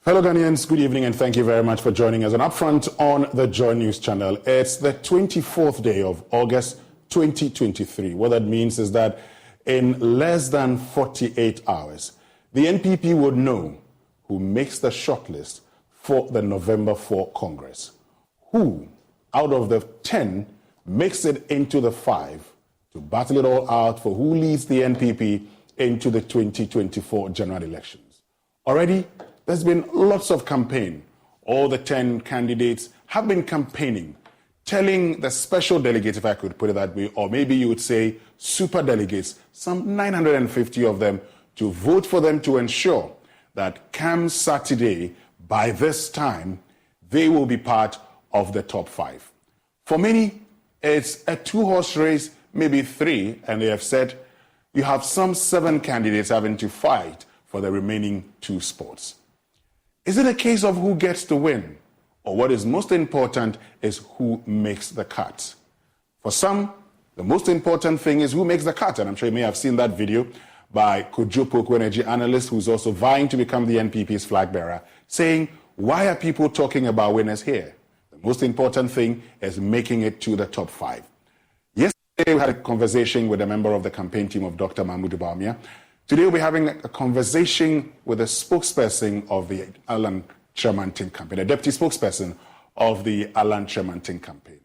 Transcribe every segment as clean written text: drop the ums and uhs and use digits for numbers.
Hello Ghanaians, good evening and thank you very much for joining us on Upfront on the Joy News channel. It's the 24th day of August 2023. What that means is that in less than 48 hours, the NPP would know who makes the shortlist for the November 4 Congress. Who, out of the 10, makes it into the 5 to battle it all out for who leads the NPP into the 2024 general elections. Already, there's been lots of campaign. All the 10 candidates have been campaigning, telling the special delegates, if I could put it that way, or maybe you would say super delegates, some 950 of them, to vote for them to ensure that come Saturday, by this time, they will be part of the top 5. For many, it's a 2-horse race, maybe 3, and they have said you have some 7 candidates having to fight for the remaining 2 spots. Is it a case of who gets to win? Or what is most important is who makes the cut? For some, the most important thing is who makes the cut. And I'm sure you may have seen that video by Kojo Poku, energy analyst, who's also vying to become the NPP's flag bearer, saying, why are people talking about winners here? The most important thing is making it to the top 5. Yesterday, we had a conversation with a member of the campaign team of Dr. Mahmoud Bawumia. Today, we'll be having a conversation with a spokesperson of the Alan Kyeremanteng campaign, a deputy spokesperson of the Alan Kyeremanteng campaign.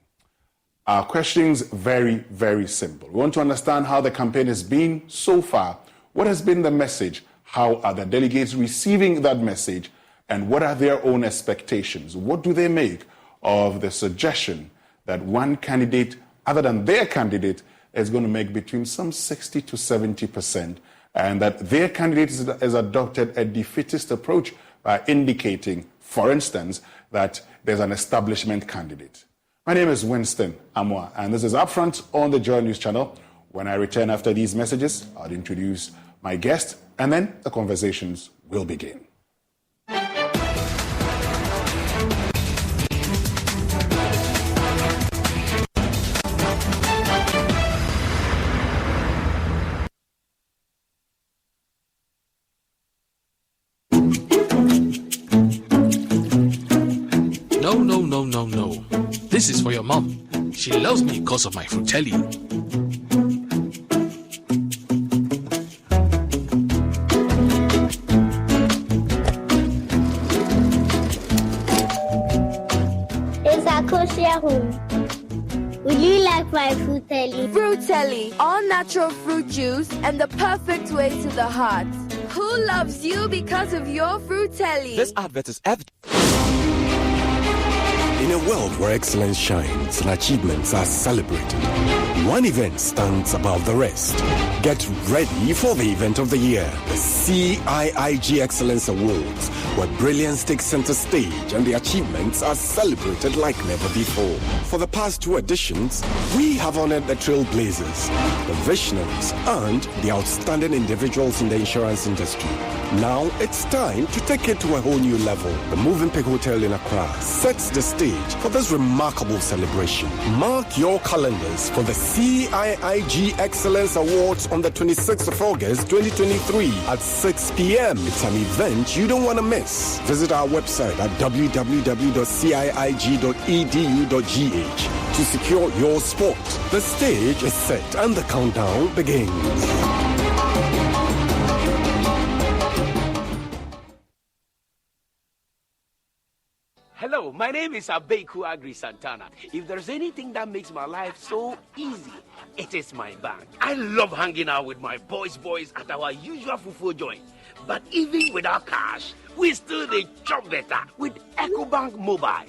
Our questions very, very simple. We want to understand how the campaign has been so far. What has been the message? How are the delegates receiving that message? And what are their own expectations? What do they make of the suggestion that one candidate, other than their candidate, is going to make between some 60 to 70%? And that their candidate has adopted a defeatist approach by indicating, for instance, that there's an establishment candidate. My name is Winston Amwa, and this is Upfront on the Joy News channel. When I return after these messages, I'll introduce my guest, and then the conversations will begin. No. This is for your mom. She loves me because of my frutelli. It's Akosia home. Would you like my frutelli? Frutelli, all natural fruit juice and the perfect way to the heart. Who loves you because of your frutelli? This advert is evident. In a world where excellence shines and achievements are celebrated, one event stands above the rest. Get ready for the event of the year, the CIIG Excellence Awards, where brilliance takes center stage and the achievements are celebrated like never before. For the past 2 editions, we have honored the trailblazers, the visionaries, and the outstanding individuals in the insurance industry. Now it's time to take it to a whole new level. The Movenpick Hotel in Accra sets the stage for this remarkable celebration. Mark your calendars for the CIIG Excellence Awards on the 26th of August 2023 at 6 p.m. It's an event you don't want to miss. Visit our website at www.ciig.edu.gh to secure your spot. The stage is set and the countdown begins. Hello, my name is Afeku Agri Santana. If there's anything that makes my life so easy, it is my bank. I love hanging out with my boys at our usual fufu joint. But even without cash, we still dey chop better with EcoBank Mobile.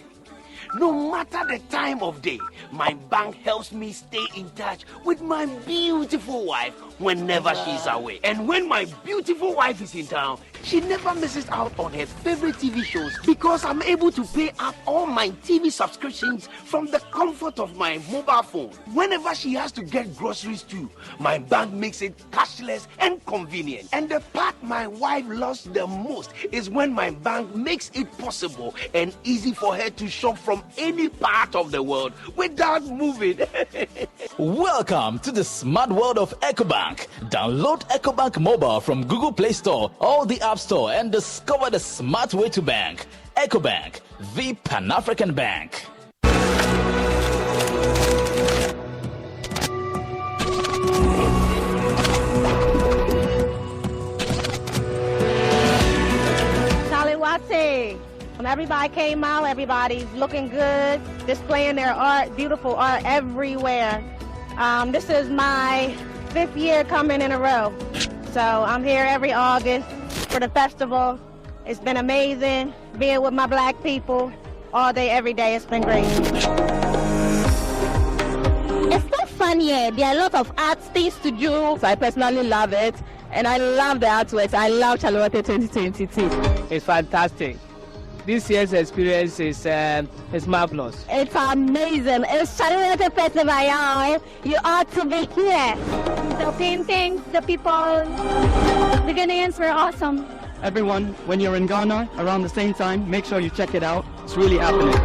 No matter the time of day, my bank helps me stay in touch with my beautiful wife whenever she's away. And when my beautiful wife is in town, she never misses out on her favorite TV shows because I'm able to pay up all my TV subscriptions from the comfort of my mobile phone. Whenever she has to get groceries too, my bank makes it cashless and convenient. And the part my wife loves the most is when my bank makes it possible and easy for her to shop from any part of the world without moving. Welcome to the smart world of EcoBank. Download EcoBank Mobile from Google Play Store. All the apps App Store and discover the smart way to bank. EcoBank, the Pan-African Bank. When everybody came out, everybody's looking good, displaying their art, beautiful art everywhere. This is my 5th year coming in a row. So I'm here every August for the festival. It's been amazing being with my black people all day, every day. It's been great. It's so fun here. There are a lot of arts things to do. So I personally love it, and I love the artworks. I love Kyeremanteng 2022. It's fantastic. This year's experience is marvelous. It's amazing. It's Kyeremanteng Festival, y'all. You ought to be here. The paintings, the people, the Ghanaians were awesome. Everyone, when you're in Ghana around the same time, make sure you check it out. It's really happening.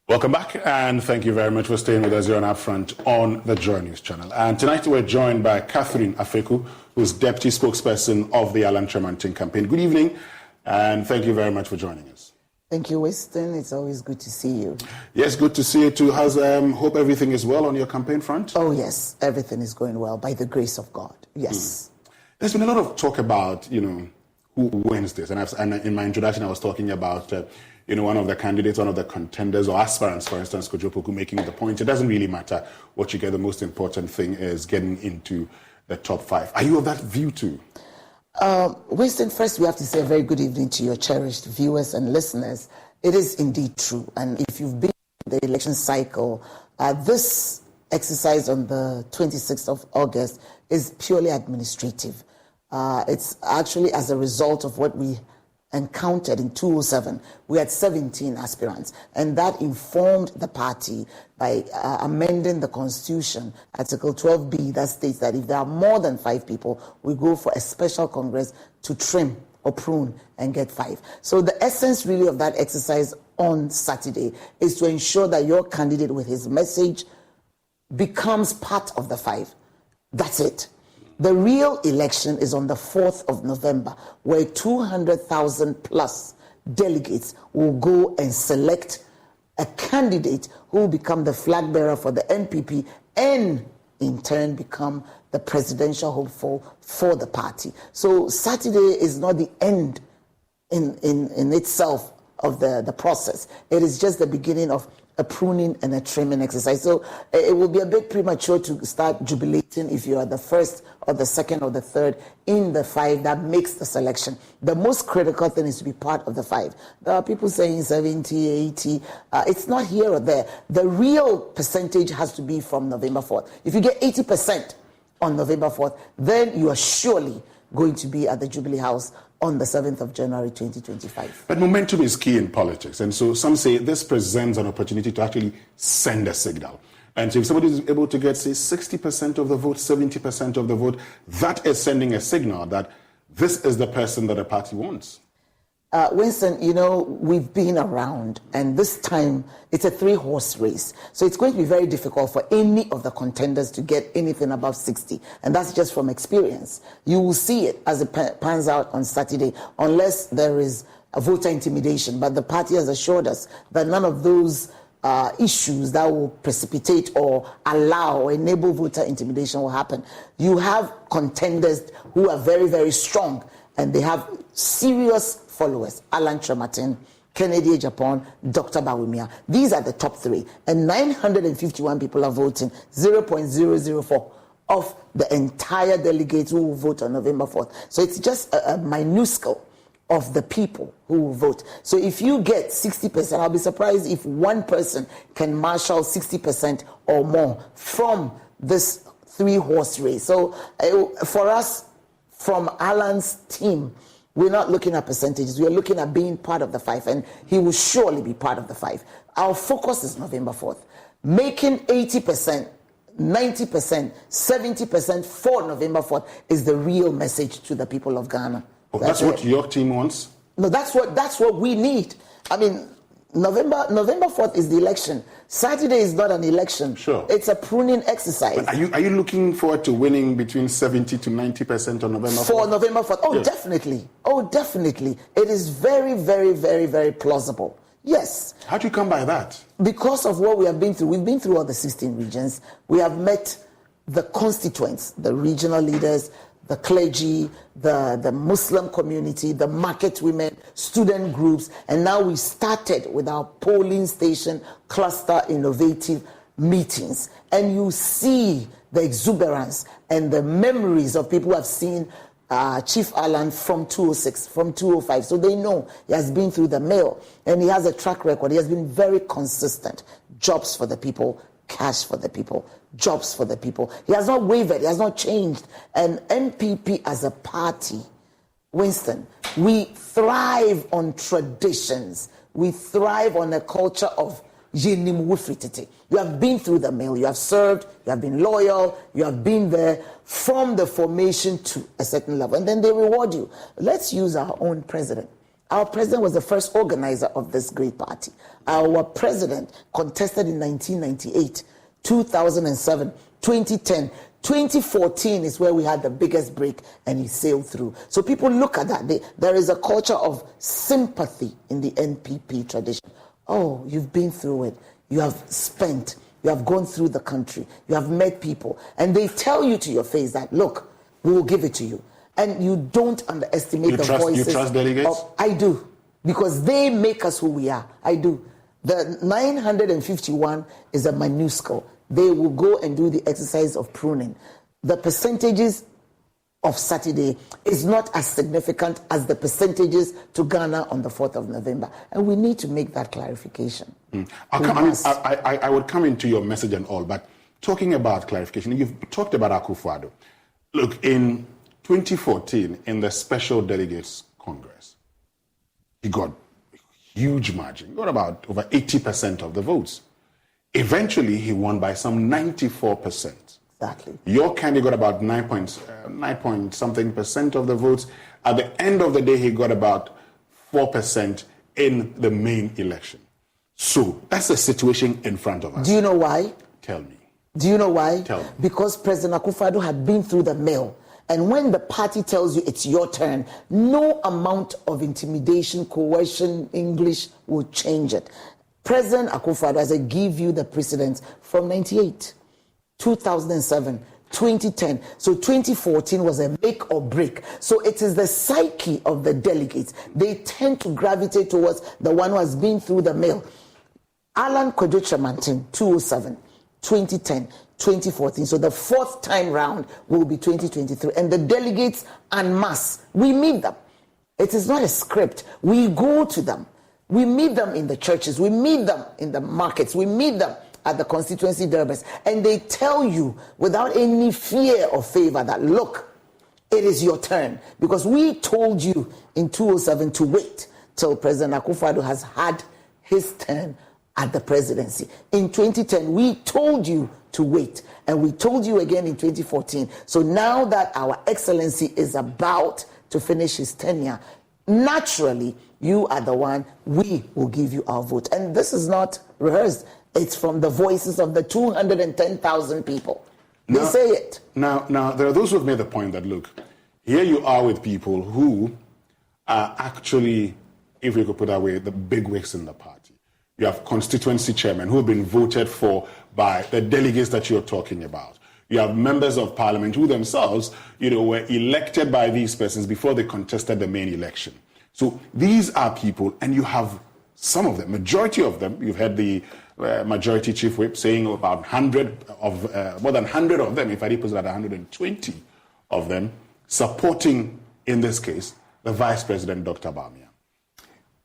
Welcome back, and thank you very much for staying with us here on Upfront on the Joy News channel. And tonight we're joined by Catherine Afeku, who's Deputy Spokesperson of the Kyeremanteng campaign. Good evening, and thank you very much for joining us. Thank you, Winston. It's always good to see you. Yes, good to see you too. Hope everything is well on your campaign front? Oh, yes. Everything is going well by the grace of God. Yes. There's been a lot of talk about, who wins this. And in my introduction, I was talking about, one of the candidates, one of the contenders or aspirants, for instance, Kojopoku, making the point. It doesn't really matter what you get. The most important thing is getting into the top 5. Are you of that view too? Winston, first we have to say a very good evening to your cherished viewers and listeners. It is indeed true. And if you've been in the election cycle, this exercise on the 26th of August is purely administrative. It's actually as a result of what we encountered in 2007. We had 17 aspirants, and that informed the party by amending the Constitution, Article 12B, that states that if there are more than 5 people, we go for a special Congress to trim or prune and get 5. So the essence really of that exercise on Saturday is to ensure that your candidate with his message becomes part of the 5. That's it. The real election is on the 4th of November, where 200,000 plus delegates will go and select a candidate who will become the flag bearer for the NPP and in turn become the presidential hopeful for the party. So Saturday is not the end in itself of the process. It is just the beginning of a pruning and a trimming exercise. So it will be a bit premature to start jubilating if you are the first or the second or the third in the 5 that makes the selection. The most critical thing is to be part of the 5. There are people saying 70, 80. It's not here or there. The real percentage has to be from November 4th. If you get 80% on November 4th, then you are surely going to be at the Jubilee House on the 7th of January 2025. But momentum is key in politics, and so some say this presents an opportunity to actually send a signal. And so if somebody is able to get, say, 60% of the vote, 70% of the vote, that is sending a signal that this is the person that the party wants. Winston, we've been around, and this time it's a 3-horse race. So it's going to be very difficult for any of the contenders to get anything above 60. And that's just from experience. You will see it as it pans out on Saturday, unless there is a voter intimidation. But the party has assured us that none of those issues that will precipitate or allow or enable voter intimidation will happen. You have contenders who are very, very strong, and they have serious followers. Alan Kyeremanteng, Kennedy Japan, Dr. Bawumia. These are the top 3. And 951 people are voting, 0.004 of the entire delegates who will vote on November 4th. So it's just a minuscule of the people who will vote. So if you get 60%, I'll be surprised if one person can marshal 60% or more from this 3-horse race. So for us, from Alan's team, we're not looking at percentages. We're looking at being part of the 5, and he will surely be part of the 5. Our focus is November 4th. Making 80%, 90%, 70% for November 4th is the real message to the people of Ghana. Oh, that's what your team wants? No, that's what we need. I mean, November 4th is the election. Saturday is not an election. Sure. It's a pruning exercise. But are you looking forward to winning between 70 to 90% on November 4th? For November 4th? Oh, yes. Definitely. Oh, definitely. It is very, very, very, very plausible. Yes. How do you come by that? Because of what we have been through. We've been through all the 16 regions. We have met the constituents, the regional leaders, the clergy, the Muslim community, the market women, student groups, and now we started with our polling station cluster innovative meetings. And you see the exuberance and the memories of people who have seen Chief Alan from 206, from 205. So they know he has been through the mill and he has a track record. He has been very consistent. Jobs for the people, cash for the people, jobs for the people. He has not wavered. He has not changed. And NPP as a party, Winston, we thrive on traditions. We thrive on a culture of Yenim Wifrititi. You have been through the mill. You have served. You have been loyal. You have been there from the formation to a certain level. And then they reward you. Let's use our own president. Our president was the first organizer of this great party. Our president contested in 1998, 2007, 2010. 2014 is where we had the biggest break and he sailed through. So people look at that. There is a culture of sympathy in the NPP tradition. Oh, you've been through it. You have spent. You have gone through the country. You have met people. And they tell you to your face that, look, we will give it to you. And you don't underestimate voices. You trust delegates? I do. Because they make us who we are. I do. The 951 is a minuscule. They will go and do the exercise of pruning. The percentages of Saturday is not as significant as the percentages to Ghana on the 4th of November. And we need to make that clarification. I would come into your message and all, but talking about clarification, you've talked about Akufo-Addo. Look, in 2014, in the Special Delegates Congress, he got a huge margin. He got about over 80% of the votes. Eventually, he won by some 94%. Exactly. Your candidate got about 9 something percent of the votes. At the end of the day, he got about 4% in the main election. So that's the situation in front of us. Do you know why? Tell me. Do you know why? Tell me. Because President Akufo-Addo had been through the mill. And when the party tells you it's your turn, no amount of intimidation, coercion, English will change it. President Akufo-Addo, as I give you the precedents from 98, 2007, 2010. So 2014 was a make or break. So it is the psyche of the delegates. They tend to gravitate towards the one who has been through the mill. Alan Kyeremanteng, 2007, 2010, 2014. So the fourth time round will be 2023. And the delegates en masse, we meet them. It is not a script. We go to them. We meet them in the churches. We meet them in the markets. We meet them at the constituency derbys. And they tell you without any fear or favor that, look, it is your turn. Because we told you in 2007 to wait till President Akufo-Addo has had his turn at the presidency. In 2010, we told you to wait. And we told you again in 2014. So now that our excellency is about to finish his tenure, naturally, you are the one, we will give you our vote. And this is not rehearsed. It's from the voices of the 210,000 people. They say it. Now, there are those who have made the point that, look, here you are with people who are actually, if we could put it that way, the big wigs in the party. You have constituency chairmen who have been voted for by the delegates that you're talking about. You have members of parliament who themselves, were elected by these persons before they contested the main election. So these are people, and you have some of them, majority of them. You've had the majority chief whip saying about 100 of, more than 100 of them, if I put it at 120 of them, supporting, in this case, the Vice President, Dr. Bawumia.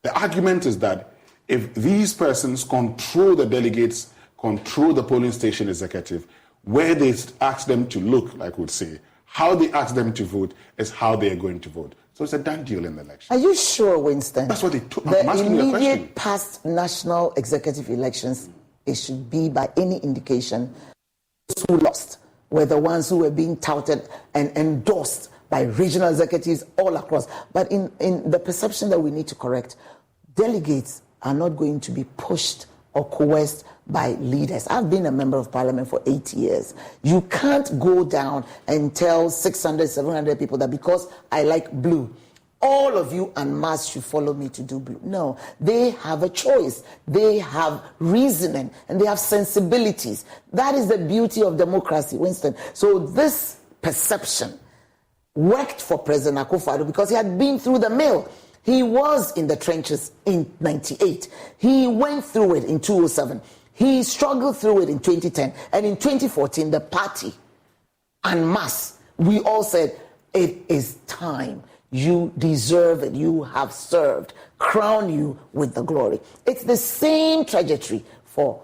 The argument is that if these persons control the delegates, control the polling station executive, where they ask them to look, like we'd say, how they ask them to vote is how they are going to vote. So it's a done deal in the election. Are you sure, Winston? That's what they took. The immediate past national executive elections, it should be by any indication, those who lost were the ones who were being touted and endorsed by regional executives all across. But in the perception that we need to correct, delegates are not going to be pushed or coerced by leaders. I've been a member of parliament for 8 years. You can't go down and tell 600, 700 people that because I like blue, all of you en masse should follow me to do blue. No, they have a choice. They have reasoning and they have sensibilities. That is the beauty of democracy, Winston. So this perception worked for President Akufo-Addo because he had been through the mill. He was in the trenches in 98. He went through it in 2007. He struggled through it in 2010. And in 2014, the party, en masse, we all said, it is time. You deserve it. You have served. Crown you with the glory. It's the same trajectory for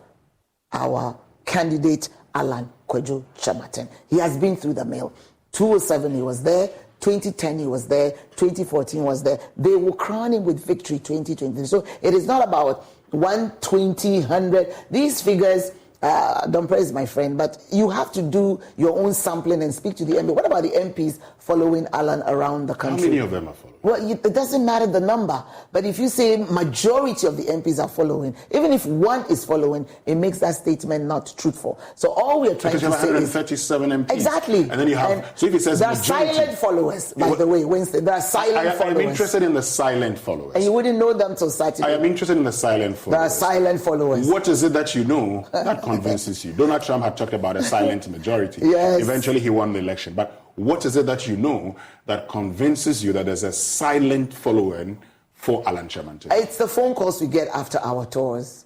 our candidate, Alan Kwadwo Kyeremanteng. He has been through the mill. 2007, he was there. 2010, he was there. 2014 was there. They will crown him with victory 2020. So it is not about 120, 100. These figures, don't praise my friend, but you have to do your own sampling and speak to the MP. What about the MPs following Alan around the country? How many of them are following? Well, it doesn't matter the number. But if you say majority of the MPs are following, even if one is following, it makes that statement not truthful. So all we are trying to say is... Because you have 137 MPs. Exactly. And then you have... So if it says there majority... are silent followers, by the way, Winston. There are silent followers. I'm interested in the silent followers. And you wouldn't know them till Saturday. I am interested in the silent followers. There are silent followers. What is it that you know that convinces you? Donald Trump had talked about a silent majority. Yes. Eventually he won the election. But what is it that you know that convinces you that there's a silent following for Alan Kyeremanteng? It's the phone calls we get after our tours.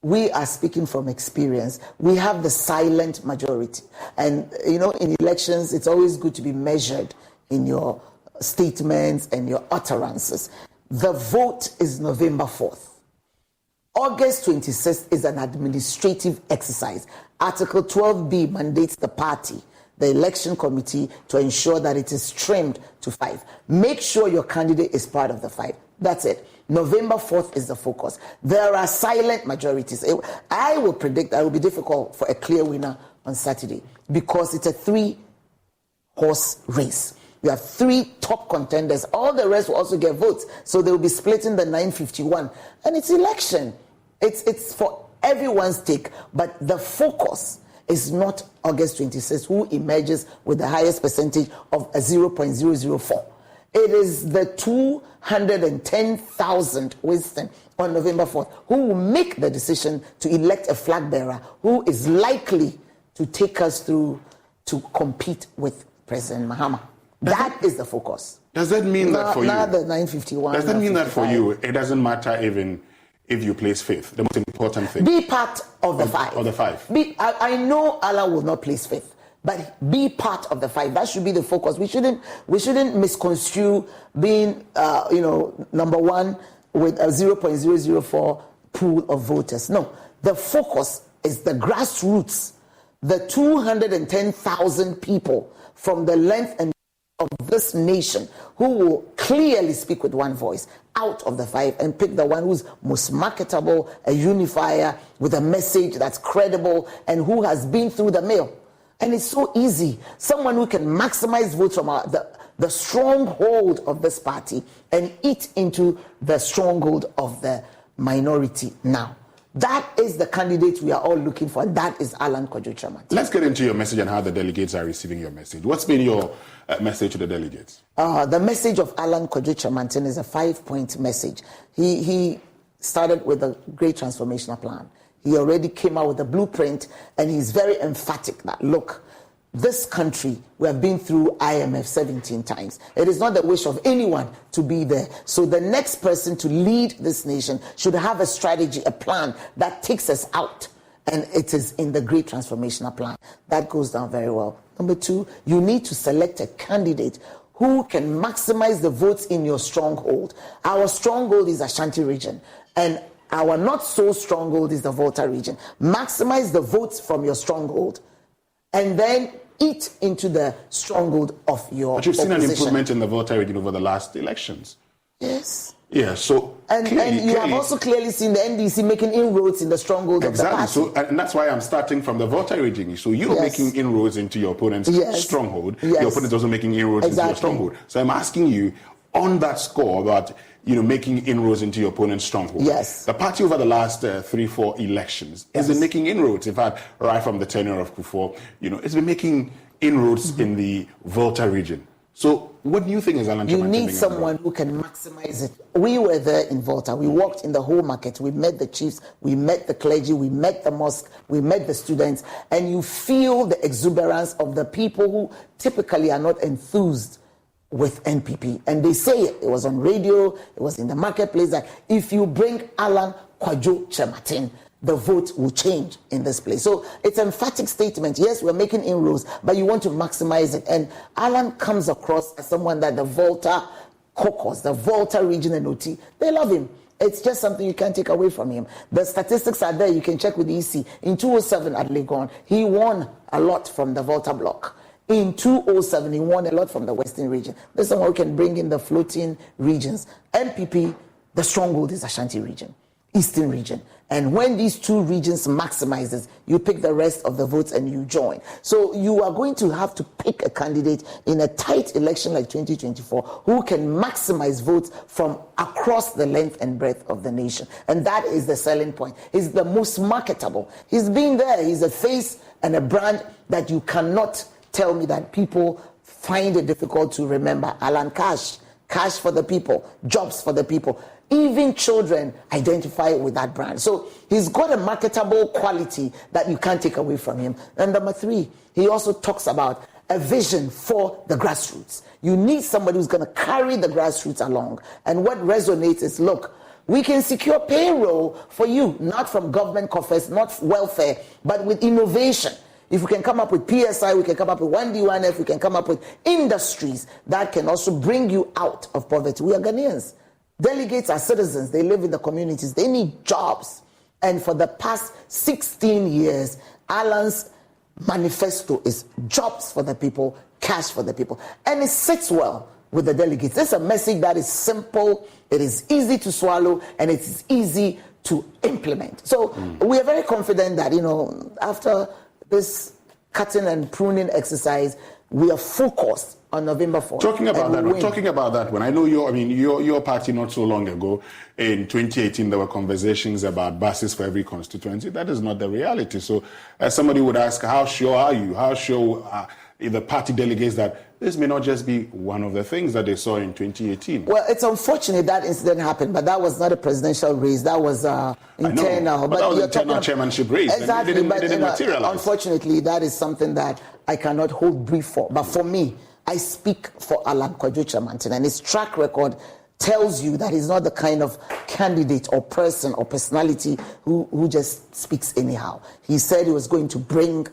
We are speaking from experience. We have the silent majority. And, you know, in elections, it's always good to be measured in your statements and your utterances. The vote is November 4th. August 26th is an administrative exercise. Article 12B mandates the party, the election committee, to ensure that it is trimmed to 5. Make sure your candidate is part of the 5. That's it. November 4th is the focus. There are silent majorities. I will predict that it will be difficult for a clear winner on Saturday because it's a 3-horse race. You have 3 top contenders. All the rest will also get votes. So they will be splitting the 951. And it's election. It's for everyone's take. But the focus is not August 26th, who emerges with the highest percentage of a 0.004. It is the 210,000 Winston on November 4th who will make the decision to elect a flag bearer who is likely to take us through to compete with President Mahama. That is the focus. Does that mean that for you? Not the 951. Does that mean that for you, it doesn't matter even if you place 5th? The most important thing. Be part of the 5. Of the 5. I know Allah will not place 5th, but be part of the 5. That should be the focus. We shouldn't misconstrue being, number 1 with a 0.004 pool of voters. No, the focus is the grassroots, the 210,000 people from the length and of this nation who will clearly speak with one voice out of the 5 and pick the one who's most marketable, a unifier with a message that's credible and who has been through the mill. And it's so easy. Someone who can maximize votes from the stronghold of this party and eat into the stronghold of the minority now. That is the candidate we are all looking for, and that is Alan Kwadwo Kyeremanteng. Let's get into your message and how the delegates are receiving your message. What's been your message to the delegates? The message of Alan Kwadwo Kyeremanteng is a 5-point message. He started with a great transformational plan. He already came out with a blueprint, and he's very emphatic that, look, this country, we have been through IMF 17 times. It is not the wish of anyone to be there. So the next person to lead this nation should have a strategy, a plan that takes us out. And it is in the great transformational plan. That goes down very well. Number 2, you need to select a candidate who can maximize the votes in your stronghold. Our stronghold is Ashanti region, and our not so stronghold is the Volta region. Maximize the votes from your stronghold, and then eat into the stronghold of your But you've seen opposition. an improvement in the Volta region over the last elections. Yes. Yeah, so and you have also clearly seen the NDC making inroads in the stronghold of the party. So, and that's why I'm starting from the Volta region. So you're making inroads into your opponent's stronghold. Your opponent's also making inroads into your stronghold. So I'm asking you on that score about making inroads into your opponent's stronghold. Yes. The party over the last 3-4 elections has been making inroads. In fact, right from the tenure of Kufuor, it's been making inroads in the Volta region. So what do you think is Alan Kyeremanteng? You need someone who can maximize it. We were there in Volta. We walked in the whole market. We met the chiefs. We met the clergy. We met the mosque. We met the students. And you feel the exuberance of the people who typically are not enthused with NPP. And they say it. It was on radio. It was in the marketplace that if you bring Alan Kyeremanteng, the vote will change in this place. So it's an emphatic statement. Yes, we're making inroads, but you want to maximize it. And Alan comes across as someone that the Volta caucus, the Volta region and OT, they love him. It's just something you can't take away from him. The statistics are there. You can check with the EC. In 2007 at Legon, he won a lot from the Volta bloc. In 2007, he won a lot from the Western region. There's someone who can bring in the floating regions. NPP, the stronghold is Ashanti region, Eastern region. And when these two regions maximizes, you pick the rest of the votes and you join. So you are going to have to pick a candidate in a tight election like 2024 who can maximize votes from across the length and breadth of the nation. And that is the selling point. He's the most marketable. He's been there. He's a face and a brand that you cannot tell me that people find it difficult to remember. Alan Cash for the people, jobs for the people. Even children identify with that brand. So he's got a marketable quality that you can't take away from him. And number 3, he also talks about a vision for the grassroots. You need somebody who's going to carry the grassroots along. And what resonates is, look, we can secure payroll for you, not from government coffers, not welfare, but with innovation. If we can come up with PSI, we can come up with 1D1F, we can come up with industries that can also bring you out of poverty. We are Ghanaians. Delegates are citizens. They live in the communities. They need jobs. And for the past 16 years, Alan's manifesto is jobs for the people, cash for the people. And it sits well with the delegates. It's a message that is simple, it is easy to swallow, and it is easy to implement. So we are very confident that, after this cutting and pruning exercise, we are focused on November 4th. Talking about that one, I know your party not so long ago, in 2018, there were conversations about buses for every constituency. That is not the reality. So as somebody would ask, how sure are you? How sure are the party delegates that this may not just be one of the things that they saw in 2018? Well, it's unfortunate that incident happened, but that was not a presidential race. That was internal. But that was internal chairmanship race. Exactly. It didn't materialize. Unfortunately, that is something that I cannot hold brief for. But for me, I speak for Alan Kyeremanteng, and his track record tells you that he's not the kind of candidate or person or personality who just speaks anyhow. He said he was going to bring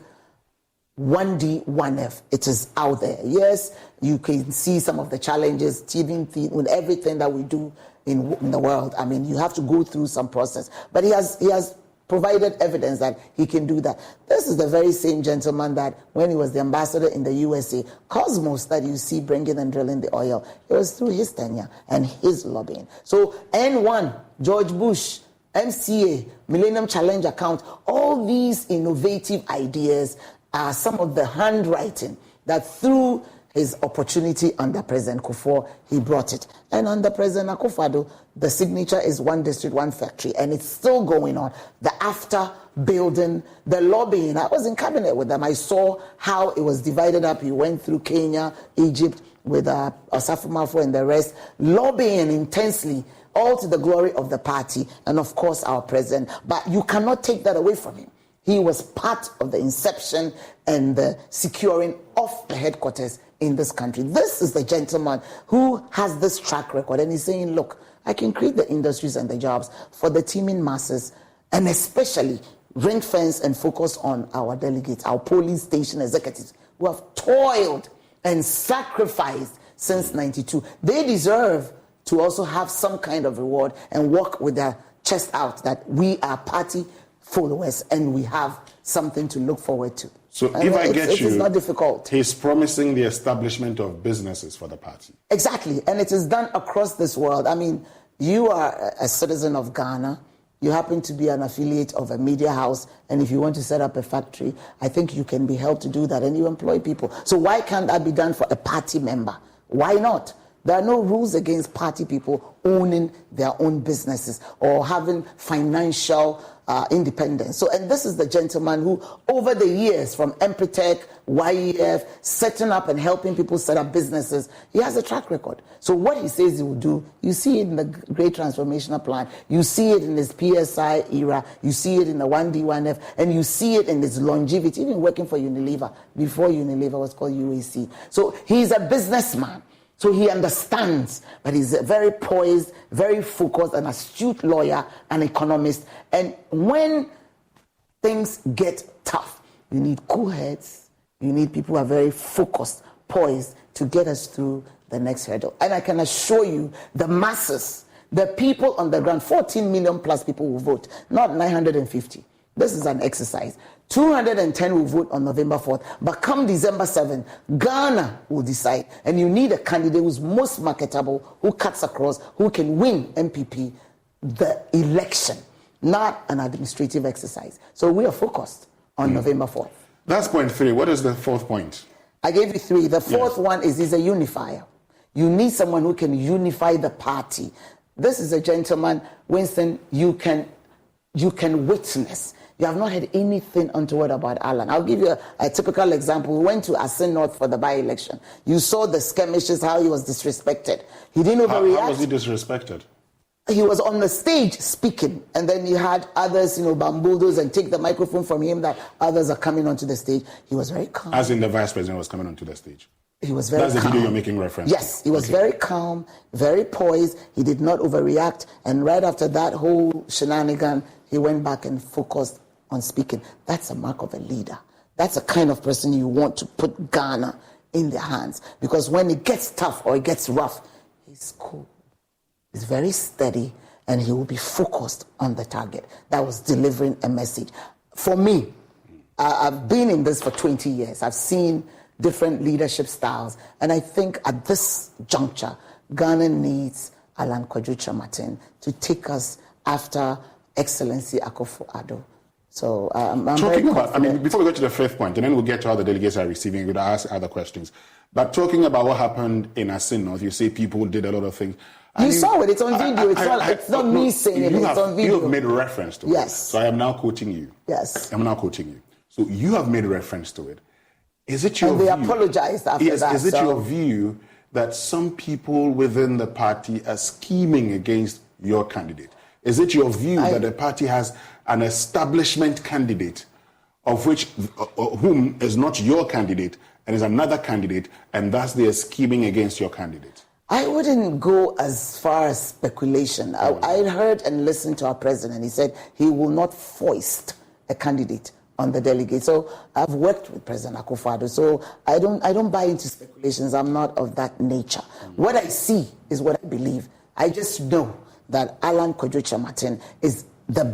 1D1F. It is out there. Yes, you can see some of the challenges, with everything that we do in the world. I mean, you have to go through some process. But he has provided evidence that he can do that. This is the very same gentleman that when he was the ambassador in the USA, Cosmos that you see bringing and drilling the oil, it was through his tenure and his lobbying. So N1, George Bush, MCA, Millennium Challenge account, all these innovative ideas are some of the handwriting that through his opportunity under President Kufuor, he brought it. And under President Akufo-Addo, the signature is one district, one factory, and it's still going on. The after building, the lobbying, I was in cabinet with them. I saw how it was divided up. He went through Kenya, Egypt, with Osafo Mafo and the rest, lobbying intensely, all to the glory of the party and, of course, our president. But you cannot take that away from him. He was part of the inception and the securing of the headquarters in this country. This is the gentleman who has this track record, and he's saying, look, I can create the industries and the jobs for the teeming masses, and especially ring fence and focus on our delegates, our polling station executives who have toiled and sacrificed since 92. They deserve to also have some kind of reward and walk with their chest out that we are party followers and we have something to look forward to. So if I get you, it's not difficult. He's promising the establishment of businesses for the party. Exactly, and it is done across this world. I mean, you are a citizen of Ghana. You happen to be an affiliate of a media house, and if you want to set up a factory, I think you can be helped to do that, and you employ people. So why can't that be done for a party member? Why not? There are no rules against party people owning their own businesses or having financial independence. So, and this is the gentleman who, over the years, from Empretech, YEF, setting up and helping people set up businesses, he has a track record. So what he says he will do, you see it in the Great Transformational Plan, you see it in his PSI era, you see it in the 1D, 1F, and you see it in his longevity, even working for Unilever, before Unilever was called UAC. So he's a businessman. So he understands, but he's a very poised, very focused, an astute lawyer, an economist. And when things get tough, you need cool heads, you need people who are very focused, poised to get us through the next hurdle. And I can assure you, the masses, the people on the ground, 14 million plus people will vote, not 950. This is an exercise. 210 will vote on November 4th. But come December 7th, Ghana will decide. And you need a candidate who's most marketable, who cuts across, who can win MPP the election, not an administrative exercise. So we are focused on November 4th. That's point 3. What is the fourth point? I gave you 3. The fourth one is he's a unifier. You need someone who can unify the party. This is a gentleman, Winston, you can witness. You have not heard anything untoward about Alan. I'll give you a typical example. We went to Asin North for the by-election. You saw the skirmishes, how he was disrespected. He didn't overreact. How was he disrespected? He was on the stage speaking, and then you had others, bamboozle and take the microphone from him that others are coming onto the stage. He was very calm. As in the vice president was coming onto the stage? He was very calm. That's the video you're making reference to? Yes, he was very calm, very poised. He did not overreact. And right after that whole shenanigan, he went back and focused on speaking. That's a mark of a leader. That's the kind of person you want to put Ghana in their hands. Because when it gets tough or it gets rough, he's cool. He's very steady, and he will be focused on the target. That was delivering a message. For me, I've been in this for 20 years. I've seen different leadership styles. And I think at this juncture, Ghana needs Alan Kyeremanteng to take us after Excellency Akufo-Addo. So I'm talking about, before we go to the fifth point, and then we'll get to how the delegates are receiving, we'll ask other questions. But talking about what happened in Asin North, you say people did a lot of things. You saw it, it's on video. It's not me saying it, it's on video. You have made reference to it. So I am now quoting you. Yes. I'm now quoting you. So you have made reference to it. Is it your view? And they apologized after that. Is it your view that some people within the party are scheming against your candidate? Is it your view that the party has an establishment candidate of which whom is not your candidate and is another candidate, and thus they are scheming against your candidate? I wouldn't go as far as speculation. I heard and listened to our president. He said he will not foist a candidate on the delegate. So I've worked with President Akufo-Addo, so I don't buy into speculations. I'm not of that nature. What I see is what I believe. I just know that Alan Kyeremanteng is the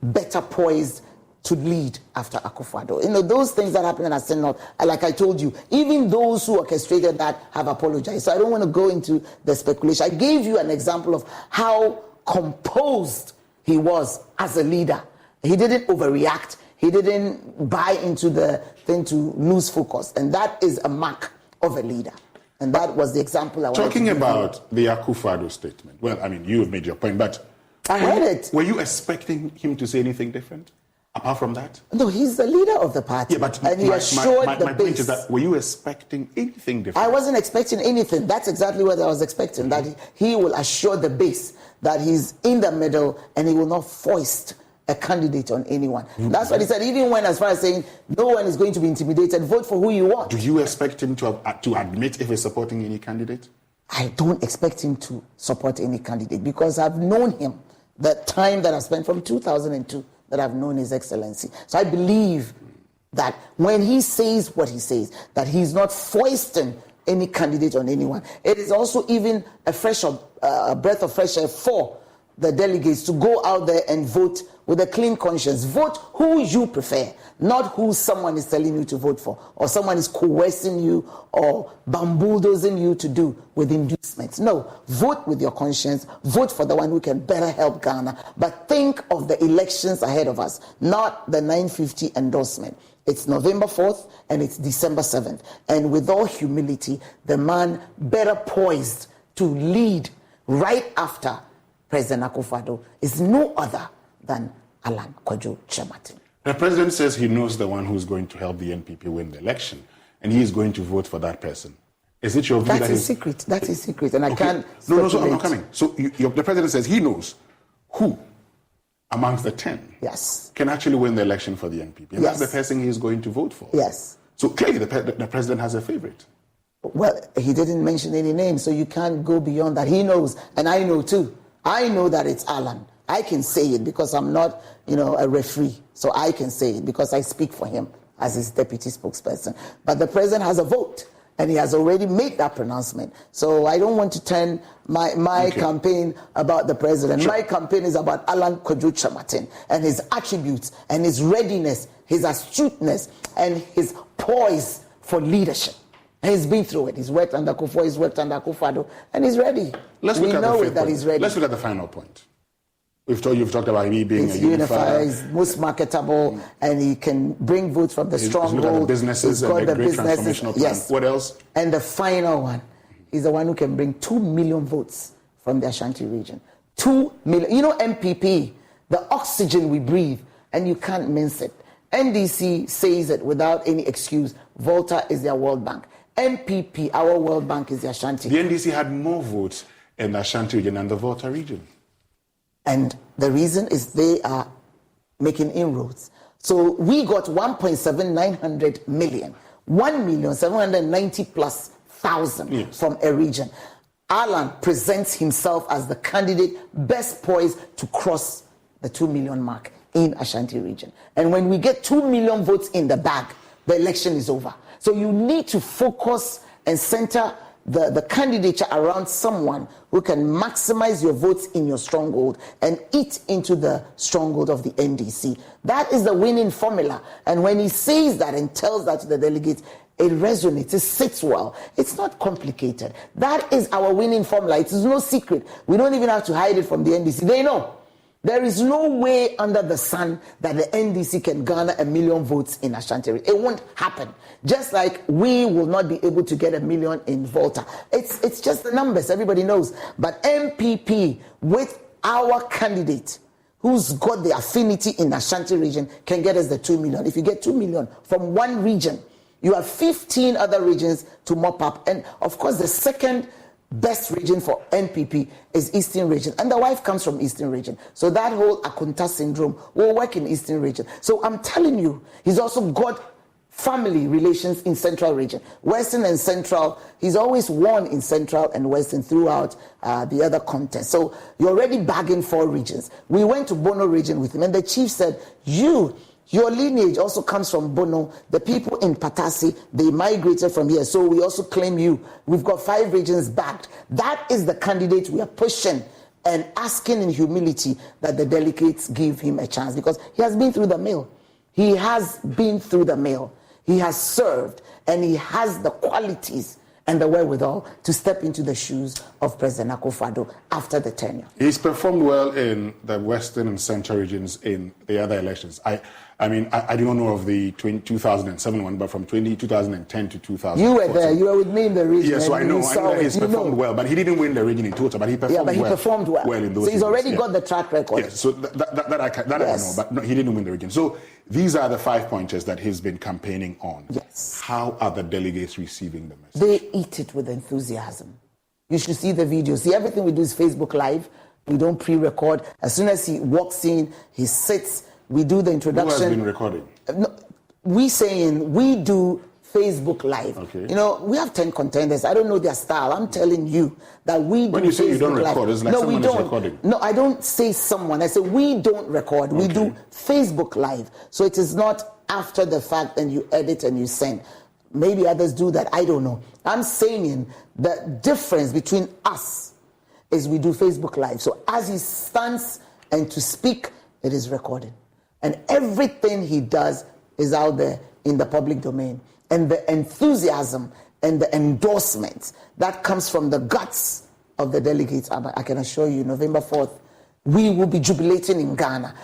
better poised to lead after Akufo-Addo. Those things that happen in Asin North, like I told you, even those who orchestrated that have apologized. So I don't want to go into the speculation. I gave you an example of how composed he was as a leader. He didn't overreact. He didn't buy into the thing to lose focus. And that is a mark of a leader. And that was the example I wanted to give. Talking about the Akufo-Addo statement, well, you have made your point, but I heard it. Were you expecting him to say anything different? Apart from that? No, he's the leader of the party. Yeah, but and he assured my point is that, were you expecting anything different? I wasn't expecting anything. That's exactly what I was expecting, that he will assure the base that he's in the middle and he will not foist a candidate on anyone. That's what he said, even when as far as saying no one is going to be intimidated, vote for who you want. Do you expect him to admit if he's supporting any candidate? I don't expect him to support any candidate because I've known him the time that I've spent from 2002 that I've known His Excellency. So I believe that when he says what he says, that he's not foisting any candidate on anyone. It is also even a breath of fresh air for the delegates to go out there and vote with a clean conscience. Vote who you prefer, not who someone is telling you to vote for, or someone is coercing you or bulldozing you to do with inducements. No, vote with your conscience. Vote for the one who can better help Ghana. But think of the elections ahead of us, not the 950 endorsement. It's November 4th and it's December 7th. And with all humility, the man better poised to lead right after President Akufo-Addo is no other than Alan Kyeremanteng. The president says he knows the one who's going to help the NPP win the election, and he is going to vote for that person. Is it your view That's his secret. That's his secret, and okay. I can't. No, so I'm not coming. So the president says he knows who amongst the 10 can actually win the election for the NPP, and that's the person he is going to vote for. Yes. So clearly, the president has a favorite. Well, he didn't mention any names, so you can't go beyond that. He knows, and I know too. I know that it's Alan. I can say it because I'm not, a referee. So I can say it because I speak for him as his deputy spokesperson. But the president has a vote, and he has already made that pronouncement. So I don't want to turn my campaign about the president. Sure. My campaign is about Alan Kyeremanteng and his attributes and his readiness, his astuteness, and his poise for leadership. He's been through it. He's worked under Akufo, he's worked under Akufo-Addo, and he's ready. We know that he's ready. Let's look at the final point. You've talked about me being a unifier. He's most marketable, and he can bring votes from the stronghold. Look at the businesses and the great transformational plan. Yes. What else? And the final one, he's the one who can bring 2 million votes from the Ashanti region. 2 million. MPP, the oxygen we breathe, and you can't mince it. NDC says it without any excuse. Volta is their World Bank. MPP, our World Bank, is the Ashanti. The NDC had more votes in the Ashanti region than the Volta region. And the reason is they are making inroads. So we got 1.79 million, 1,790,000+ from a region. Alan presents himself as the candidate best poised to cross the 2 million mark in Ashanti region. And when we get 2 million votes in the bag, the election is over. So you need to focus and center the candidature around someone who can maximize your votes in your stronghold and eat into the stronghold of the NDC. That is the winning formula. And when he says that and tells that to the delegates, it resonates, it sits well. It's not complicated. That is our winning formula. It is no secret. We don't even have to hide it from the NDC. They know. There is no way under the sun that the NDC can garner 1 million votes in Ashanti. It won't happen. Just like we will not be able to get 1 million in Volta. It's just the numbers, everybody knows. But MPP, with our candidate, who's got the affinity in Ashanti region, can get us the 2 million. If you get 2 million from one region, you have 15 other regions to mop up. And of course, the second best region for NPP is Eastern region, and the wife comes from Eastern region, so that whole Akunta syndrome will work in Eastern region. So I'm telling you, he's also got family relations in Central region, Western and Central. He's always won in Central and Western throughout the other contests. So you're already bagging 4 regions. We went to Bono region with him, and the chief said, your lineage also comes from Bono. The people in Patasi, they migrated from here. So we also claim you. We've got 5 regions backed. That is the candidate we are pushing and asking in humility that the delegates give him a chance, because he has been through the mill. He has been through the mill. He has served, and he has the qualities and the wherewithal to step into the shoes of President Akufo-Addo after the tenure. He's performed well in the Western and Central regions in the other elections. I don't know of the 2007 one, but from 2010 to 2014. You were there. You were with me in the region. Yes, so I know he's performed well, but he didn't win the region in total, but he performed well in those. So he's already got the track record. Yes, so that I know, but no, he didn't win the region. So these are the 5 pointers that he's been campaigning on. Yes. How are the delegates receiving the message? They eat it with enthusiasm. You should see the videos. See, everything we do is Facebook Live. We don't pre-record. As soon as he walks in, he sits. We do the introduction. Who has been recording? No, we do Facebook Live. Okay. We have 10 contenders. I don't know their style. I'm telling you that we do. When you say Facebook you don't Live. record, it's like someone is recording. No, I don't say someone. I say we don't record. We do Facebook Live. So it is not after the fact and you edit and you send. Maybe others do that. I don't know. I'm saying the difference between us is we do Facebook Live. So as he stands and to speak, it is recorded. And everything he does is out there in the public domain. And the enthusiasm and the endorsements that comes from the guts of the delegates, I can assure you, November 4th, we will be jubilating in Ghana.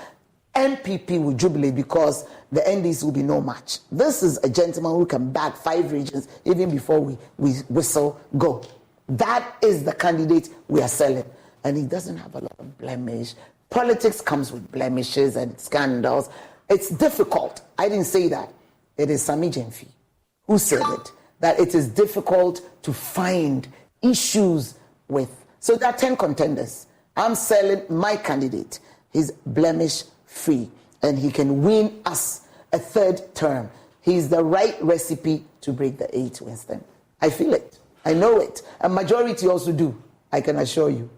MPP will jubilate because the NDC will be no match. This is a gentleman who can back 5 regions even before we whistle go. That is the candidate we are selling. And he doesn't have a lot of blemish. Politics comes with blemishes and scandals. It's difficult. I didn't say that. It is Sami Jenfi who said it, that it is difficult to find issues with. So there are 10 contenders. I'm selling my candidate. He's blemish-free, and he can win us a 3rd term. He's the right recipe to break the 8, Winston. I feel it. I know it. A majority also do, I can assure you.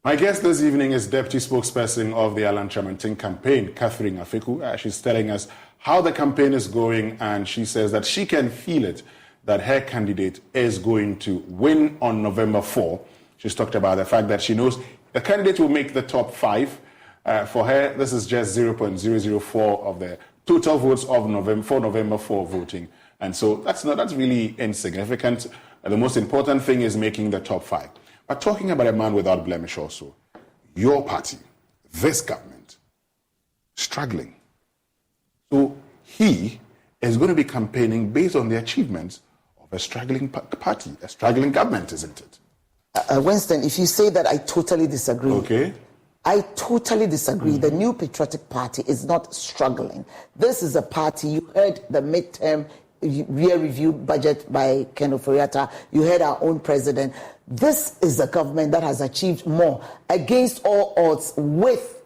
My guest this evening is Deputy Spokesperson of the Kyeremanteng campaign, Catherine Afeku. She's telling us how the campaign is going, and she says that she can feel it, that her candidate is going to win on November 4. She's talked about the fact that she knows the candidate will make the top 5. For her, this is just 0.004 of the total votes of November 4 voting. And so that's really insignificant. The most important thing is making the top 5. But talking about a man without blemish also, your party, this government, struggling. So he is going to be campaigning based on the achievements of a struggling party, a struggling government, isn't it? Winston, if you say that, I totally disagree. Okay. I totally disagree. The New Patriotic Party is not struggling. This is a party, you heard the midterm year review budget by Ken Oforiatta, you heard our own president. This is a government that has achieved more against all odds with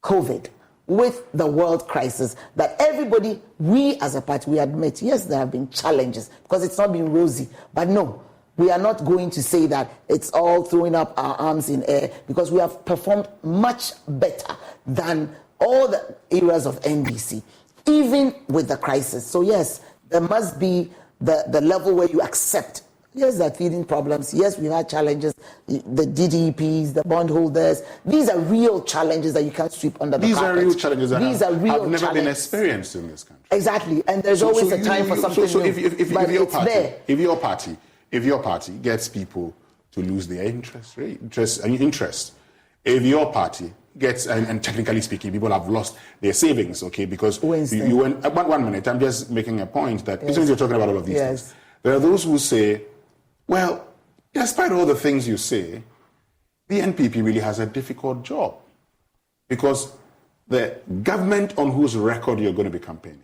COVID, with the world crisis, that everybody, we as a party, we admit, yes, there have been challenges because it's not been rosy, but no, we are not going to say that it's all throwing up our arms in air, because we have performed much better than all the areas of NDC, even with the crisis. So yes, there must be the level where you accept. Yes, there are feeding problems. Yes, we've had challenges. The DDPs, the bondholders. These are real challenges that you can't sweep under the carpet. These are real challenges that have never been experienced in this country. Exactly, and there's always a time for something new. If your party gets people to lose their interest, if your party gets, and technically speaking, people have lost their savings, okay, because you went, 1 minute, I'm just making a point that, since you're talking about all of these things, there are those who say, well, despite all the things you say, the NPP really has a difficult job, because the government on whose record you're going to be campaigning,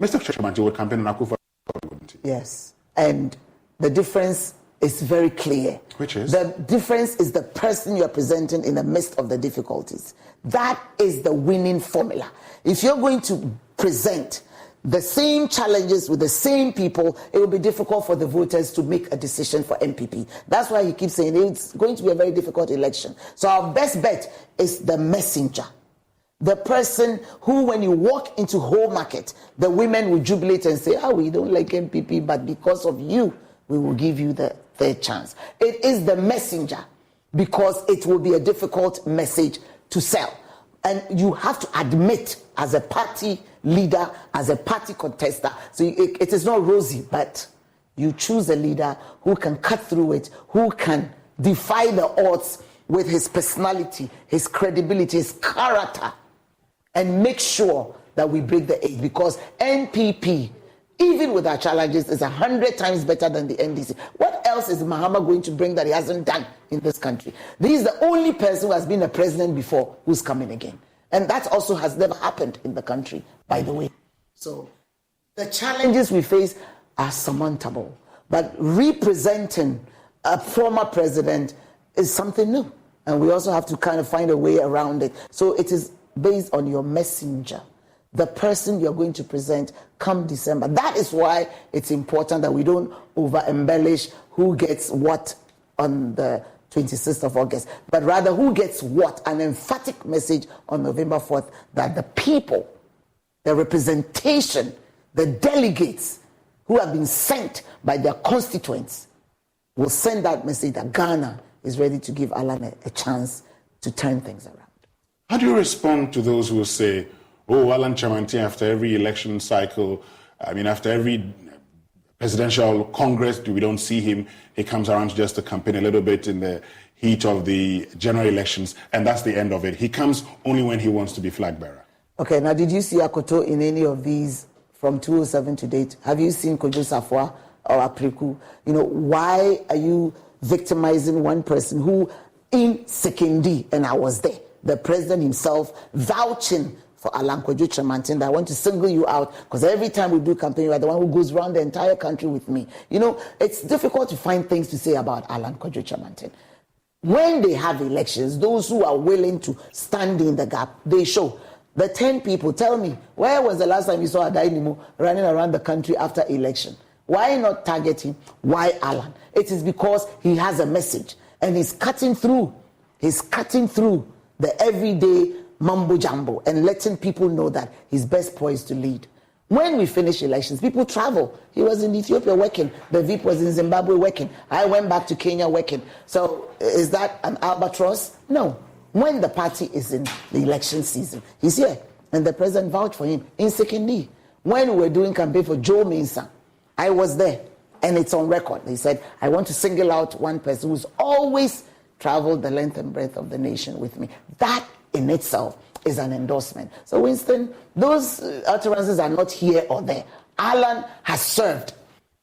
Mr. Kyeremanteng would campaign on Akufo, wouldn't he? Yes, and the difference is very clear. Which is? The difference is the person you're presenting in the midst of the difficulties. That is the winning formula. If you're going to present the same challenges with the same people, it will be difficult for the voters to make a decision for MPP. That's why he keeps saying it's going to be a very difficult election. So our best bet is the messenger. The person who, when you walk into Whole Market, the women will jubilate and say, we don't like MPP, but because of you, we will give you the third chance. It is the messenger, because it will be a difficult message to sell. And you have to admit, as a party leader, as a party contester, so it is not rosy, but you choose a leader who can cut through it, who can defy the odds with his personality, his credibility, his character, and make sure that we break the 8, because NPP, even with our challenges, is 100 times better than the NDC. What else is Mahama going to bring that he hasn't done in this country? He is the only person who has been a president before who's coming again. And that also has never happened in the country, by the way. So the challenges we face are surmountable. But representing a former president is something new. And we also have to kind of find a way around it. So it is based on your messenger, the person you're going to present come December. That is why it's important that we don't over-embellish who gets what on the 26th of August, but rather who gets what, an emphatic message on November 4th, that the people, the representation, the delegates who have been sent by their constituents will send that message that Ghana is ready to give Alan a chance to turn things around. How do you respond to those who say, oh, Alan Kyeremanteng, after every election cycle, after every presidential congress, we don't see him. He comes around just to campaign a little bit in the heat of the general elections, and that's the end of it. He comes only when he wants to be flag bearer. Okay, now did you see Akoto in any of these from 2007 to date? Have you seen Kojo Safwa or Afeku? Why are you victimizing one person who in Sekendi, and I was there, the president himself vouching for Alan Kyeremanteng, that I want to single you out because every time we do campaign, you are the one who goes around the entire country with me. It's difficult to find things to say about Alan Kyeremanteng. When they have elections, those who are willing to stand in the gap, they show. The 10 people, tell me, where was the last time you saw Adainimo running around the country after election? Why not target him? Why Alan? It is because he has a message and he's cutting through. He's cutting through the everyday mumbo jumbo and letting people know that he's best poised to lead. When we finish elections, people travel. He was in Ethiopia working. The VIP was in Zimbabwe working. I went back to Kenya working. So is that an albatross? No. When the party is in the election season, he's here. And the president vouched for him in Sekendi. When we were doing campaign for Joe Mensah, I was there. And it's on record. He said, I want to single out one person who's always traveled the length and breadth of the nation with me. That in itself is an endorsement. So Winston, those utterances are not here or there. Alan has served.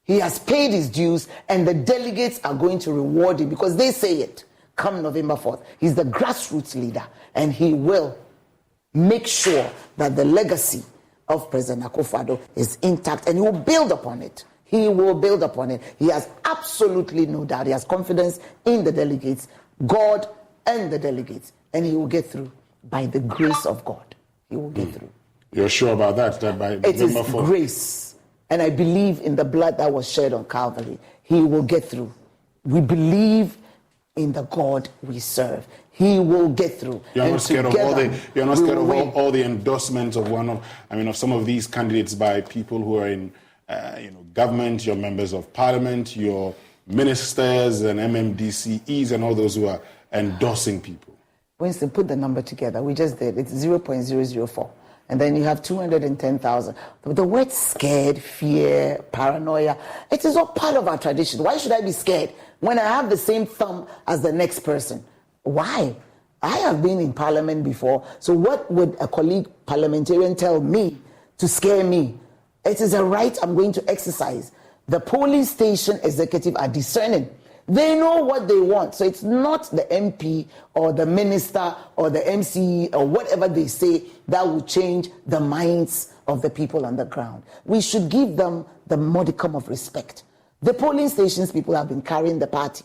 He has paid his dues, and the delegates are going to reward him because they say it. Come November 4th. He's the grassroots leader, and he will make sure that the legacy of President Akufo-Addo is intact, and he will build upon it. He will build upon it. He has absolutely no doubt. He has confidence in the delegates, God and the delegates, and he will get through. By the grace of God, he will get through. You're sure about that? That by it is grace. And I believe in the blood that was shed on Calvary. He will get through. We believe in the God we serve. He will get through. You're not scared of all the endorsements of some of these candidates by people who are in government, your members of parliament, your ministers and MMDCEs and all those who are endorsing people. Winston, put the number together. We just did. It's 0.004. And then you have 210,000. The word scared, fear, paranoia, it is all part of our tradition. Why should I be scared when I have the same thumb as the next person? Why? I have been in parliament before. So what would a colleague parliamentarian tell me to scare me? It is a right I'm going to exercise. The polling station executive are discerning. They know what they want. So it's not the MP or the minister or the MC or whatever they say that will change the minds of the people on the ground. We should give them the modicum of respect. The polling stations people have been carrying the party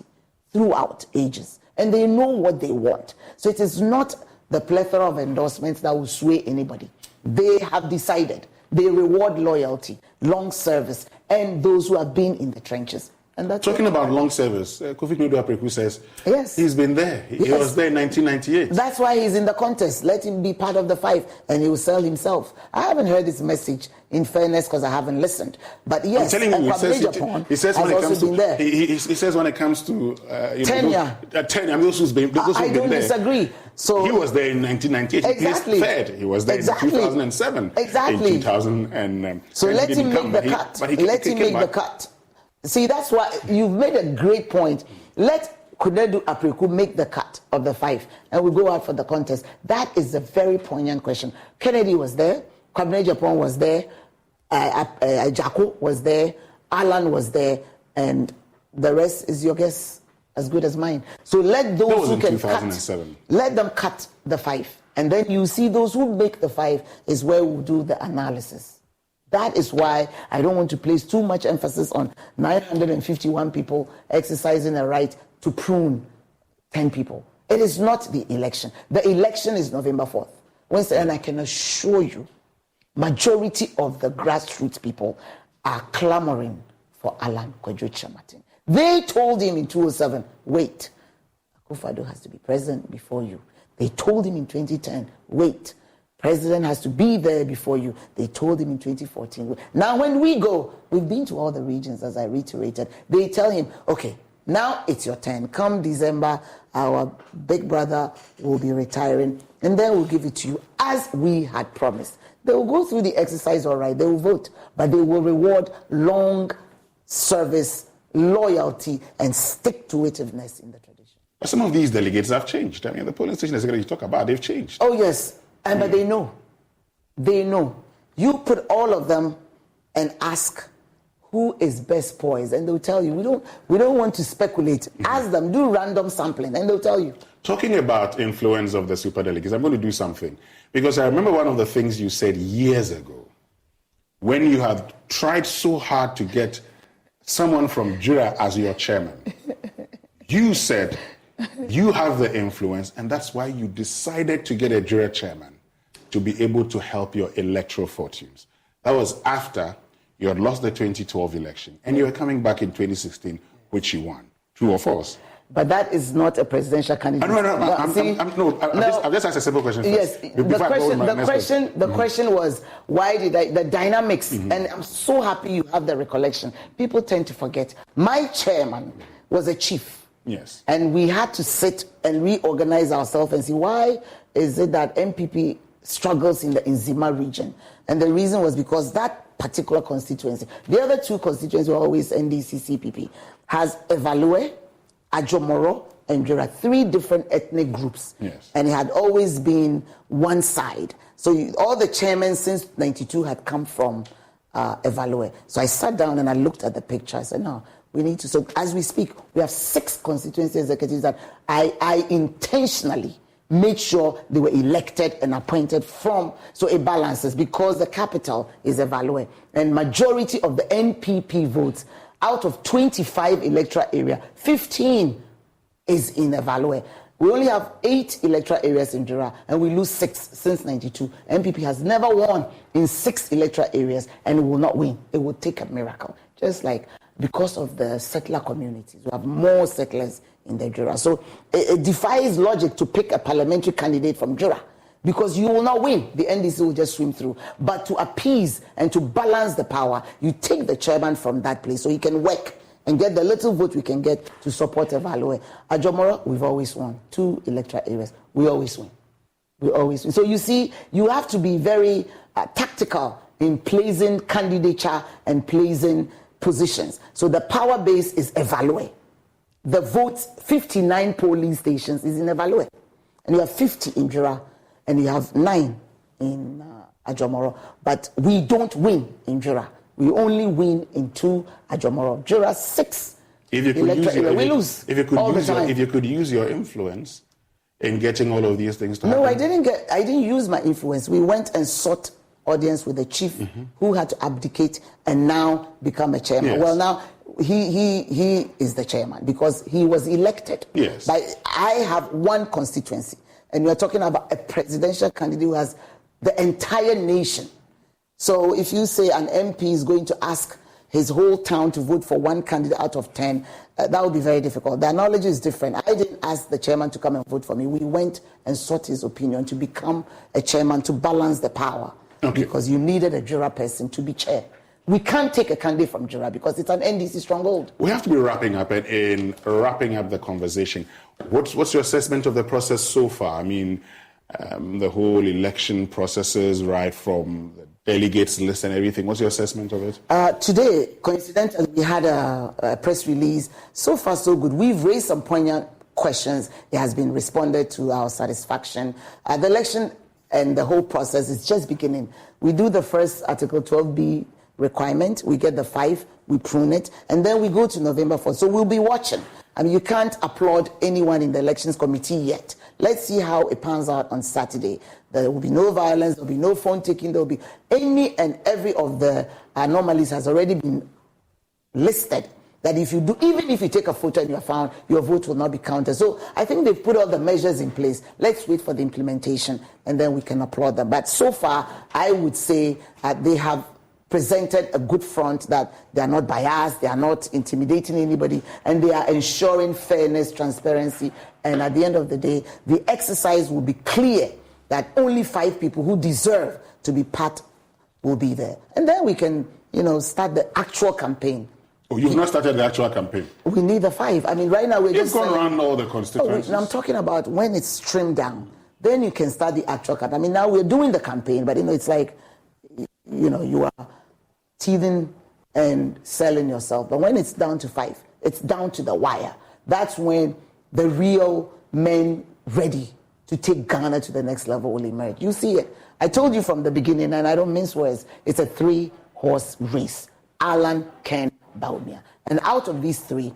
throughout ages, and they know what they want. So it is not the plethora of endorsements that will sway anybody. They have decided. They reward loyalty, long service, and those who have been in the trenches. And that's talking about long service, Kofi Afeku says yes, he's been there. He was there in 1998. That's why he's in the contest. Let him be part of the five, and he will sell himself. I haven't heard his message, in fairness, because I haven't listened. But yes, I'm telling you, he says when it comes to there. He says when it comes to tenure. Those who've been there. I don't disagree. So he was there in 1998. Exactly. He placed third. He was there in 2007. Exactly. In 2000 so let him make the cut. Let him make the cut. See, that's why you've made a great point. Let Kunedu Afeku make the cut of the five, and we go out for the contest. That is a very poignant question. Kennedy was there, Kwabena Japan was there, Ajako was there, Alan was there, and the rest is your guess as good as mine. So let those who can cut, let them cut the five, and then you see those who make the five is where we'll do the analysis. That is why I don't want to place too much emphasis on 951 people exercising a right to prune 10 people. It is not the election. The election is November 4th. And I can assure you, majority of the grassroots people are clamoring for Alan Kyeremanteng. They told him in 2007, wait, Akufo-Addo has to be president before you. They told him in 2010, wait, President has to be there before you. They told him in 2014. Now when we go, we've been to all the regions, as I reiterated. They tell him, okay, now it's your turn. Come December, our big brother will be retiring, and then we'll give it to you as we had promised. They will go through the exercise, all right, they will vote, but they will reward long service, loyalty, and stick-to-itiveness in the tradition. But some of these delegates have changed. I mean, the polling station you talk about, they've changed. Oh, yes. But they know. They know. You put all of them and ask who is best poised, and they'll tell you. We don't want to speculate. Ask them, do random sampling, and they'll tell you. Talking about influence of the superdelegates, I'm going to do something. Because I remember one of the things you said years ago, when you had tried so hard to get someone from Jura as your chairman. You said you have the influence, and that's why you decided to get a Jura chairman to be able to help your electoral fortunes. That was after you had lost the 2012 election, and you were coming back in 2016, which you won. True or false? But that is not a presidential candidate. I've just asked a simple question first. Yes, the question was, why did the dynamics, and I'm so happy you have the recollection. People tend to forget. My chairman was a chief. Yes. And we had to sit and reorganize ourselves and see why is it that MPP struggles in the Nzima region. And the reason was because that particular constituency, the other two constituencies were always NDC, CPP, has Evalue, Ajomoro, and Jura, 3 different ethnic groups. Yes. And it had always been one side. So all the chairmen since 92 had come from Evalue. So I sat down and I looked at the picture. I said, no, we need to. So as we speak, we have 6 constituency executives that I intentionally made sure they were elected and appointed from, so it balances, because the capital is Evalue. And majority of the NPP votes, out of 25 electoral area, 15 is in Evalue. We only have 8 electoral areas in Jura, and we lose 6 since 92. MPP has never won in 6 electoral areas, and it will not win. It will take a miracle. Just like because of the settler communities. We have more settlers in the Jura. So it defies logic to pick a parliamentary candidate from Jura, because you will not win. The NDC will just swim through. But to appease and to balance the power, you take the chairman from that place so he can work and get the little vote we can get to support Evalue. Ajomoro, we've always won. 2 electoral areas, we always win. We always win. So you see, you have to be very tactical in placing candidature and placing positions. So the power base is Evalue. The votes, 59 polling stations is in Evalue. And you have 50 in Jura, and you have 9 in Ajomoro. But we don't win in Jura. We only win in 2 Ajomoro. Jura 6. We lose. If you could use your influence in getting all of these things to happen. No, I didn't use my influence. We went and sought audience with the chief who had to abdicate and now become a chairman. Yes. Well, now he is the chairman because he was elected. Yes. I have 1 constituency, and we are talking about a presidential candidate who has the entire nation. So if you say an MP is going to ask his whole town to vote for 1 candidate out of 10, that would be very difficult. The analogy is different. I didn't ask the chairman to come and vote for me. We went and sought his opinion to become a chairman to balance the power. Okay. Because you needed a Jura person to be chair. We can't take a candidate from Jura because it's an NDC stronghold. We have to be wrapping up, and in wrapping up the conversation, what's your assessment of the process so far? I mean, the whole election processes, right from the delegates list and everything. What's your assessment of it? Today, coincidentally, we had a press release. So far, so good. We've raised some poignant questions. It has been responded to our satisfaction. The election and the whole process is just beginning. We do the first Article 12B requirement. We get the 5, we prune it, and then we go to November 4th. So we'll be watching. I mean, you can't applaud anyone in the elections committee yet. Let's see how it pans out on Saturday. There will be no violence, there will be no phone taking, there will be any and every of the anomalies has already been listed. That if you do, even if you take a photo and you're found, your vote will not be counted. So I think they've put all the measures in place. Let's wait for the implementation and then we can applaud them. But so far, I would say they have presented a good front, that they are not biased, they are not intimidating anybody, and they are ensuring fairness, transparency, and at the end of the day, the exercise will be clear that only 5 people who deserve to be part will be there. And then we can, start the actual campaign. Oh, you've not started the actual campaign? We need the 5. I mean, right now we're just... You've gone around all the constituencies. I'm talking about when it's trimmed down. Then you can start the actual campaign. I mean, now we're doing the campaign, but, it's like, you are teething and selling yourself. But when it's down to 5, it's down to the wire. That's when the real men ready to take Ghana to the next level will emerge. You see it. I told you from the beginning, and I don't mince words, it's a 3-horse race. Alan, Ken, Baumia. And out of these 3,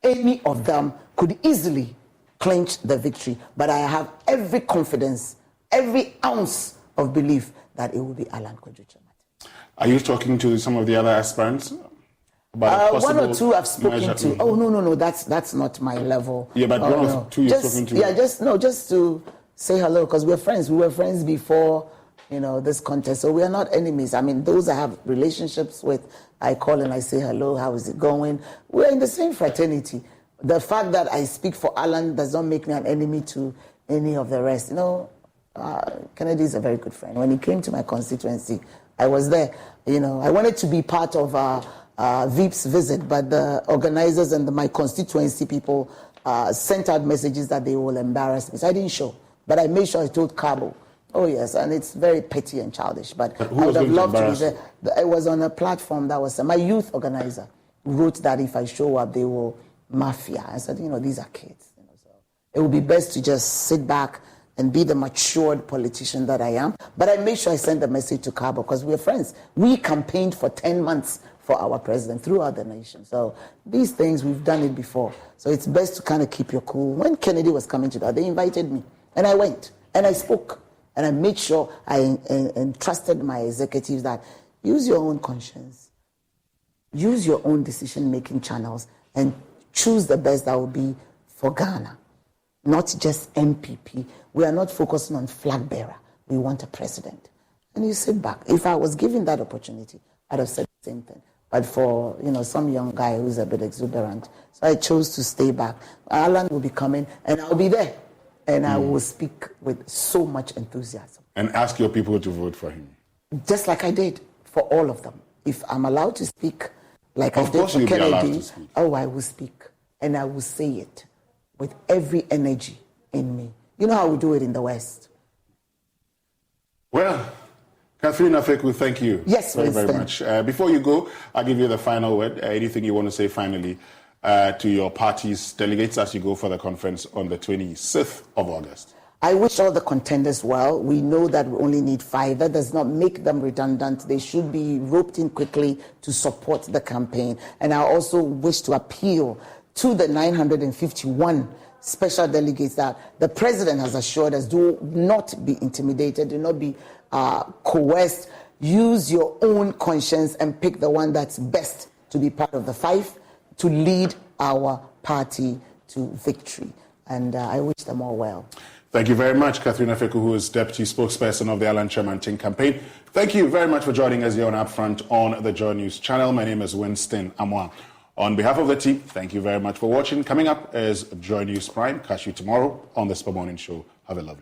any of them could easily clinch the victory. But I have every confidence, every ounce of belief that it will be Alan Kyeremanteng. Are you talking to some of the other aspirants? About 1 or 2 I've spoken to. Oh, no, that's not my level. Yeah, but 1 or 2 you've spoken to. Yeah, just to say hello, because we're friends. We were friends before, this contest. So we are not enemies. I mean, those I have relationships with, I call and I say hello, how is it going? We're in the same fraternity. The fact that I speak for Alan does not make me an enemy to any of the rest. Kennedy is a very good friend. When he came to my constituency, I was there. I wanted to be part of Veep's visit, but the organizers and my constituency people sent out messages that they will embarrass me. So I didn't show. But I made sure I told Cabo. Oh, yes, and it's very petty and childish. But I would have loved to be there. It was on a platform that was... My youth organizer wrote that if I show up, they will mafia. I said, these are kids. So it would be best to just sit back and be the matured politician that I am. But I made sure I sent the message to Cabo because we're friends. We campaigned for 10 months for our president throughout the nation. So these things, we've done it before. So it's best to kind of keep your cool. When Kennedy was coming to that, they invited me. And I went. And I spoke. And I made sure I entrusted my executives that use your own conscience. Use your own decision-making channels and choose the best that will be for Ghana. Not just MPP. We are not focusing on flag bearer. We want a president. And you sit back. If I was given that opportunity, I'd have said the same thing. But for, some young guy who's a bit exuberant. So I chose to stay back. Alan will be coming, and I'll be there. And I will speak with so much enthusiasm. And ask your people to vote for him. Just like I did for all of them. If I'm allowed to speak like I did for Kennedy, I will speak. And I will say it with every energy in me. You know how we do it in the West. Well, Catherine Afeku, thank you very much. Before you go, I'll give you the final word. Anything you want to say finally to your party's delegates as you go for the conference on the 26th of August? I wish all the contenders well. We know that we only need 5. That does not make them redundant. They should be roped in quickly to support the campaign. And I also wish to appeal to the 951 special delegates that the president has assured us do not be intimidated, do not be coerced. Use your own conscience and pick the one that's best to be part of the 5 to lead our party to victory. And I wish them all well. Thank you very much, Catherine Afeku, who is Deputy Spokesperson of the Alan Kyeremanteng campaign. Thank you very much for joining us here on Upfront on the Joy News channel. My name is Winston Amwa. On behalf of the team, thank you very much for watching. Coming up is Joy News Prime. Catch you tomorrow on the Super Morning Show. Have a lovely